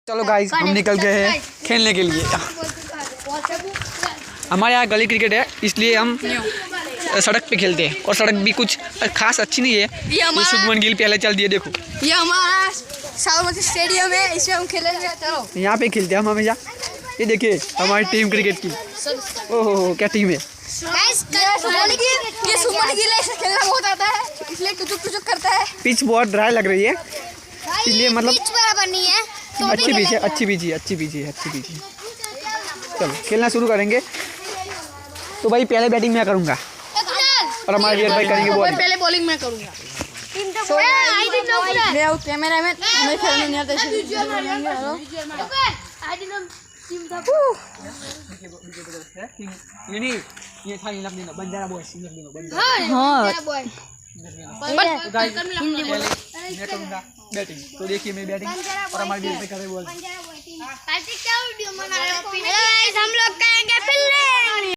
चलो गाइस हम निकल गए हैं खेलने के लिए। हमारे यहाँ गली क्रिकेट है इसलिए हम सड़क पे खेलते हैं और सड़क भी कुछ खास अच्छी नहीं है। ये शुभमन गिल पहले चल दिए देखो। ये हमारा साबरमती स्टेडियम है, इसमें हम खेलेंगे। चलो यहाँ पे खेलते हैं हम हमेशा। ये देखिए हमारी टीम क्रिकेट की। ओहो क्या टीम है। ये शुभमन गिल है, इसे खेलना बहुत आता है इसलिए टुचुक टुचुक करता है। पिच बहुत ड्राई लग रही है इसलिए मतलब पिच बराबर नहीं है तो अच्छी पिच है, अच्छी पिच है, अच्छी पिच है, अच्छी पिच है। चलो खेलना शुरू करेंगे। तो भाई पहले बैटिंग मैं करूँगा और हमारे वीर भाई करेंगे बॉलिंग। पहले बॉलिंग मैं करूंगा। मैं आउट कैमरा में हमें खेलने नहीं आता ये था बंजारा बॉय मैं करूँगा बैटिंग। तो देखिए मैं बैटिंग और हमारे वीर भाई कर रहे बॉलिंग।